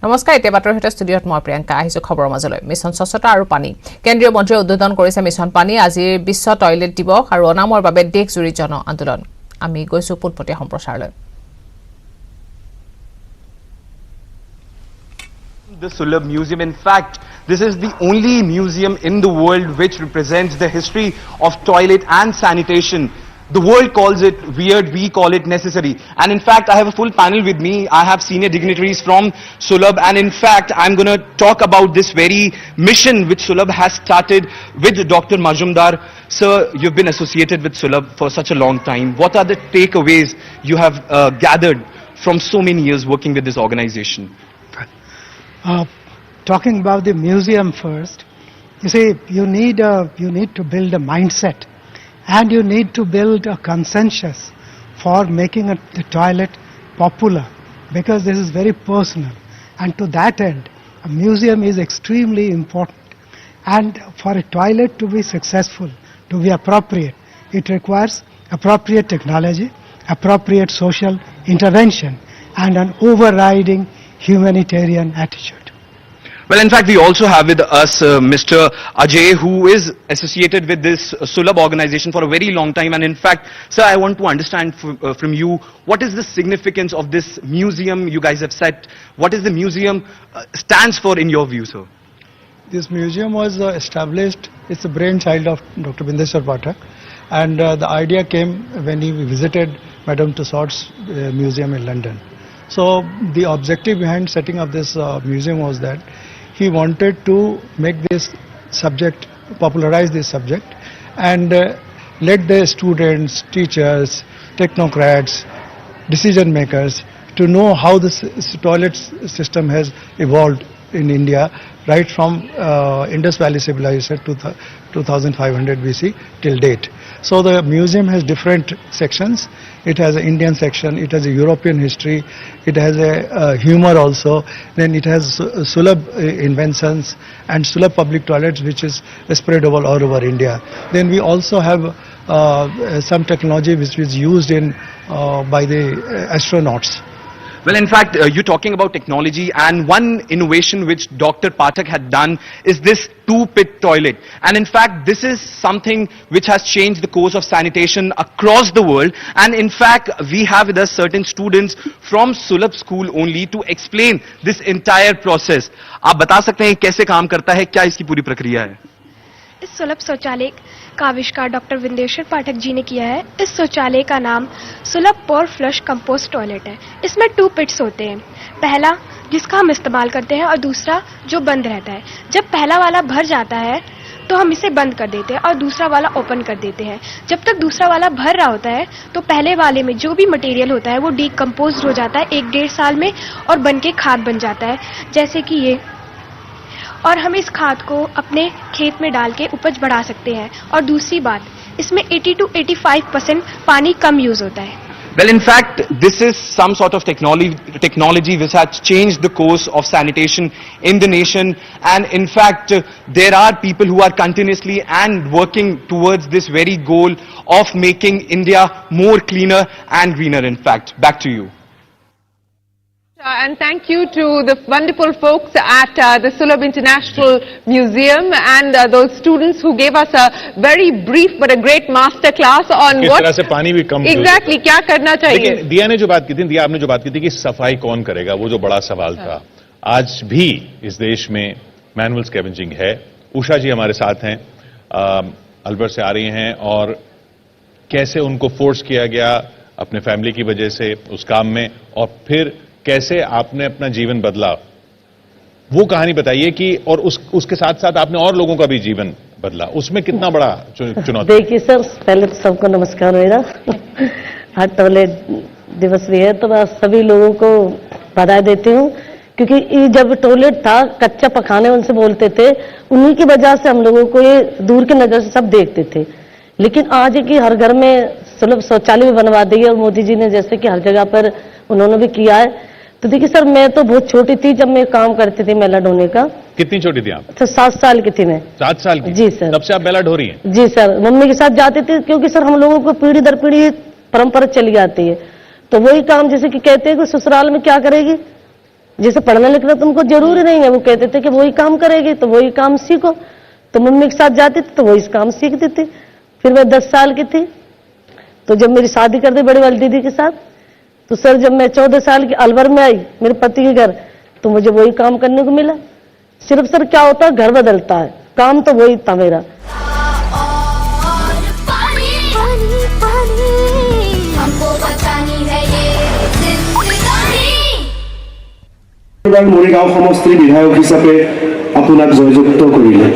নমস্কাৰ এতিয়া বাতৰ হেতে ষ্টুডিঅত মই প্ৰিয়ংকা আহিছো খবৰৰ মাজলৈ মিছন স্বচ্ছতা আৰু পানী কেন্দ্ৰীয় মন্ত্ৰীয়ে উদ্বোধন কৰিছে মিছন পানী আজিৰ বিশ্ব টয়লেট দিৱস আৰু অনামৰ বাবে দেশজুৰি জন আন্দোলন আমি গৈছো পুটপটীয়া সম্প্ৰচাৰলৈ The Sulabh Museum. In fact, this is the only museum in the world which represents the history of toilet and sanitation. The world calls it weird, we call it necessary. And in fact, I have a full panel with me. I have senior dignitaries from Sulabh, and in fact, I'm going to talk about this very mission which Sulabh has started with Dr. Majumdar. Sir, you've been associated with Sulabh for such a long time. What are the takeaways you have gathered from so many years working with this organization? Talking about the museum first, you see, you need to build a mindset, and you need to build a consensus for making the toilet popular, because this is very personal, and to that end, a museum is extremely important. And for a toilet to be successful, to be appropriate, it requires appropriate technology, appropriate social intervention, and an overriding humanitarian attitude. Well, in fact, we also have with us Mr. Ajay, who is associated with this Sulabh organization for a very long time. And in fact, sir, I want to understand from you, what is the significance of this museum you guys have set? What is the museum stands for in your view, sir? This museum was established, it's the brainchild of Dr. Bindeshwar Pathak. And the idea came when he visited Madame Tussauds museum in London. So the objective behind setting up this museum was that he wanted to make this subject, popularize this subject, and let the students, teachers, technocrats, decision makers to know how the toilet system has evolved in India, right from Indus Valley civilization to 2500 BC till date. So the museum has different sections. It has an Indian section, it has a European history, it has a humor also, then it has Sulabh inventions and Sulabh public toilets, which is spread all over India. Then we also have some technology which is used in by the astronauts. Well, in fact, you're talking about technology, and one innovation which Dr. Pathak had done is this two-pit toilet. And in fact, this is something which has changed the course of sanitation across the world. And in fact, we have with us certain students from Sulabh school only to explain this entire process. आप बता सकते हैं कैसे काम करता है, क्या इसकी पूरी प्रक्रिया है? इस सुलभ शौचालय का आविष्कार डॉक्टर विंदेश्वर पाठक जी ने किया है। इस शौचालय का नाम सुलभ पोर फ्लश कंपोस्ट टॉयलेट है। इसमें 2 पिट्स होते हैं, पहला जिसका हम इस्तेमाल करते हैं और दूसरा जो बंद रहता है। जब पहला वाला भर जाता है तो हम इसे बंद कर देते हैं और दूसरा वाला ओपन कर देते हैं। जब तक दूसरा वाला भर रहा होता है तो पहले वाले में जो भी मटेरियल होता है वो डीकम्पोज हो जाता है 1-1.5 साल में और बन के खाद बन जाता है, जैसे कि ये। और हम इस खाद को अपने खेत में डाल के उपज बढ़ा सकते हैं। और दूसरी बात, इसमें 80 to 85% पानी कम यूज होता है। Well, in fact, this is some sort of technology which has changed the course of sanitation in the nation. And in fact, there are people who are continuously and working towards this very goal of making India more cleaner and greener, in fact. Back to you. And thank you to the wonderful folks at the Sulabh International Museum and those students who gave us a very brief but a great master class on किस what तरह से पानी भी कम exactly क्या करना चाहिए। लेकिन दिया ने जो बात की थी, दिया आपने जो बात की थी कि सफाई कौन करेगा, वो जो बड़ा सवाल था, आज भी इस देश में मैनुअल स्कैवेंजिंग है। उषा जी हमारे साथ हैं, अलवर से आ रही हैं, और कैसे उनको फोर्स किया गया अपने फैमिली की वजह से उस काम में, और फिर कैसे आपने अपना जीवन बदला, वो कहानी बताइए कि, और उसके साथ साथ आपने और लोगों का भी जीवन बदला, उसमें कितना बड़ा चुनौती। देखिए सर, पहले तो सबको नमस्कार मेरा। आज टॉयलेट दिवस भी है तो मैं सभी लोगों को बधाई देती हूँ, क्योंकि ये जब टॉयलेट था कच्चा पखाने उनसे बोलते थे, उन्हीं की वजह से हम लोगों को ये दूर की नजर से सब देखते थे। लेकिन आज है कि हर घर में सुलभ शौचालय भी बनवा दी है, और मोदी जी ने जैसे कि हर जगह पर उन्होंने भी किया है। तो देखिए सर, मैं तो बहुत छोटी थी जब मैं काम करती थी मेला ढोने का। कितनी छोटी थी आप? तो 7 साल की थी मैं। 7 साल की? जी सर। तब से आप मेला ढो रही हैं? जी सर, मम्मी के साथ जाती थी, क्योंकि सर हम लोगों को पीढ़ी दर पीढ़ी परंपरा चली आती है। तो वही काम जैसे कि कहते हैं कि ससुराल में क्या करेगी जैसे पढ़ना लिखना तो उनको जरूरी नहीं है, वो कहते थे कि वही काम करेगी तो वही काम सीखो, तो मम्मी के साथ जाती थी तो वही काम सीखती थी। फिर मैं 10 साल की थी तो जब मेरी शादी कर दी बड़ी वाली दीदी के साथ, तो सर जब मैं 14 साल की अलवर में आई मेरे पति के घर, तो मुझे वही काम करने को मिला। सिर्फ सर क्या होता है, घर बदलता है, काम तो वही था मेरा। মৰিগাঁও সমষ্টিৰ বিধায়ক হিচাপে আপোনাক জয়যুক্ত কৰিলে।